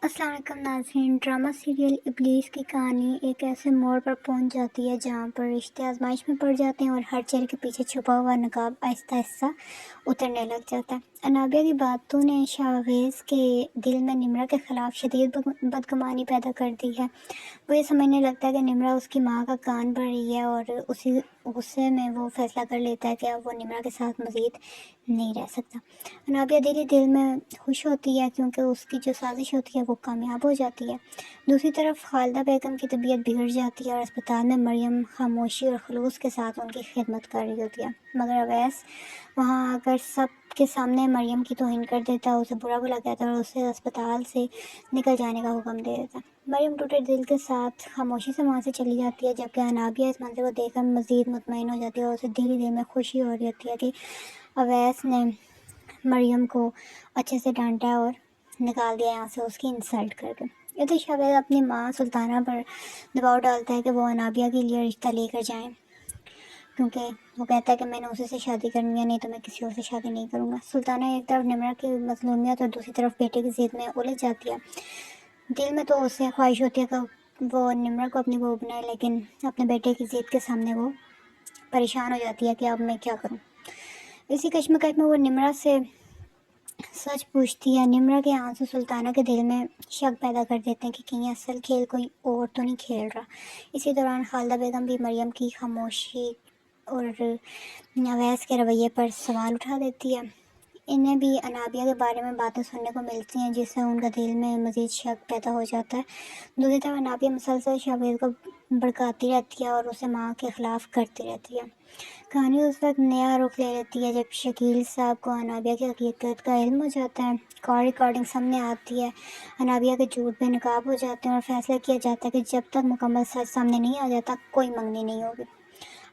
السلام علیکم ناظرین، ڈرامہ سیریل ابلیس کی کہانی ایک ایسے موڑ پر پہنچ جاتی ہے جہاں پر رشتے آزمائش میں پڑ جاتے ہیں اور ہر چہرے کے پیچھے چھپا ہوا نقاب آہستہ آہستہ اترنے لگ جاتا ہے۔ انابیہ کی باتوں نے شاہویز کے دل میں نمرہ کے خلاف شدید بدگمانی پیدا کر دی ہے۔ وہ یہ سمجھنے لگتا ہے کہ نمرہ اس کی ماں کا کان بھر رہی ہے اور اسی غصے میں وہ فیصلہ کر لیتا ہے کہ اب وہ نمرہ کے ساتھ مزید نہیں رہ سکتا۔ انابیہ دل میں خوش ہوتی ہے کیونکہ اس کی جو سازش ہوتی ہے وہ کامیاب ہو جاتی ہے۔ دوسری طرف خالدہ بیگم کی طبیعت بگڑ جاتی ہے اور اسپتال میں مریم خاموشی اور خلوص کے ساتھ ان کی خدمت کر رہی ہوتی ہے، مگر اویس وہاں آ کر سب کے سامنے مریم کی توہین کر دیتا ہے، اسے برا بھلا کہتا ہے اور اسے اسپتال سے نکل جانے کا حکم دے دیتا ہے۔ مریم ٹوٹے دل کے ساتھ خاموشی سے وہاں سے چلی جاتی ہے، جبکہ انابیہ اس منظر کو دیکھ کر مزید مطمئن ہو جاتی ہے اور اسے دل میں خوشی ہو رہی ہوتی ہے کہ اویس نے مریم کو اچھے سے ڈانٹا ہے اور نکال دیا یہاں سے اس کی انسلٹ کر کے۔ ادھر شاہویز اپنی ماں سلطانہ پر دباؤ ڈالتا ہے کہ وہ انابیہ کے لیے رشتہ لے کر جائیں، کیونکہ وہ کہتا ہے کہ میں نے اسی سے شادی کرنی ہے، نہیں تو میں کسی اور سے شادی نہیں کروں گا۔ سلطانہ ایک طرف نمرہ کی مظلومیت اور دوسری طرف بیٹے کی ضد میں الجھ جاتی ہے۔ دل میں تو اسے خواہش ہوتی ہے کہ وہ نمرہ کو اپنی بہو بنائے، لیکن اپنے بیٹے کی ضد کے سامنے وہ پریشان ہو جاتی ہے کہ اب میں کیا کروں۔ اسی کشمکش میں وہ نمرہ سے سچ پوچھتی ہے۔ نمرہ کے آنسو سلطانہ کے دل میں شک پیدا کر دیتے ہیں کہ کہیں اصل کھیل کوئی اور تو نہیں کھیل رہا۔ اسی دوران خالدہ بیگم بھی مریم کی خاموشی اور اویس کے رویے پر سوال اٹھا دیتی ہے۔ انہیں بھی انابیہ کے بارے میں باتیں سننے کو ملتی ہیں جس سے ان کا دل میں مزید شک پیدا ہو جاتا ہے۔ دوسری طرف انابیہ مسلسل شاہویز کو بھڑکاتی رہتی ہے اور اسے ماں کے خلاف کرتی رہتی ہے۔ کہانی اس وقت نیا رخ لے لیتی ہے جب شکیل صاحب کو انابیہ کی حقیقت کا علم ہو جاتا ہے۔ کال ریکارڈنگ سامنے آتی ہے، انابیہ کے جھوٹ بے نقاب ہو جاتے ہیں اور فیصلہ کیا جاتا ہے کہ جب تک مکمل سچ سامنے نہیں آ جاتا کوئی منگنی نہیں ہوگی۔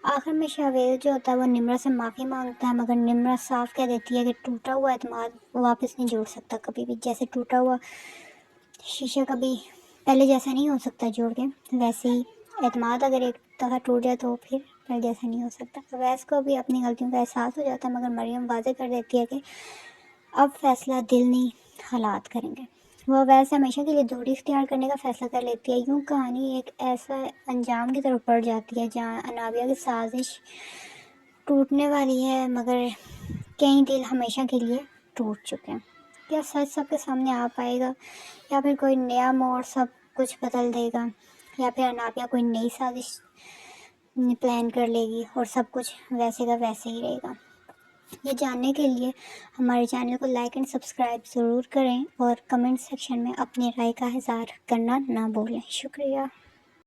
آخر میں شاہویز جو ہوتا ہے وہ نمرہ سے معافی مانگتا ہے، مگر نمرہ صاف کہہ دیتی ہے کہ ٹوٹا ہوا اعتماد واپس نہیں جوڑ سکتا کبھی بھی، جیسے ٹوٹا ہوا شیشہ کبھی پہلے جیسا نہیں ہو سکتا جوڑ کے، ویسے ہی اعتماد اگر ایک دفعہ ٹوٹ جائے تو پھر پہلے جیسا نہیں ہو سکتا۔ اویس کو بھی اپنی غلطیوں کا احساس ہو جاتا ہے، مگر مریم واضح کر دیتی ہے کہ اب فیصلہ دل نہیں حالات کریں گے۔ وہ اویس سے ہمیشہ کے لیے دوری اختیار کرنے کا فیصلہ کر لیتی ہے۔ یوں کہانی ایک ایسا انجام کی طرف بڑھ جاتی ہے جہاں انابیہ کی سازش ٹوٹنے والی ہے، مگر کئی دل ہمیشہ کے لیے ٹوٹ چکے ہیں۔ کیا سچ سب کے سامنے آ پائے گا، یا پھر کوئی نیا موڑ سب کچھ بدل دے گا، یا پھر انابیہ کوئی نئی سازش پلان کر لے گی اور سب کچھ ویسے کا ویسے ہی رہے گا؟ یہ جاننے کے لیے ہمارے چینل کو لائک اینڈ سبسکرائب ضرور کریں اور کمنٹ سیکشن میں اپنی رائے کا اظہار کرنا نہ بھولیں۔ شکریہ۔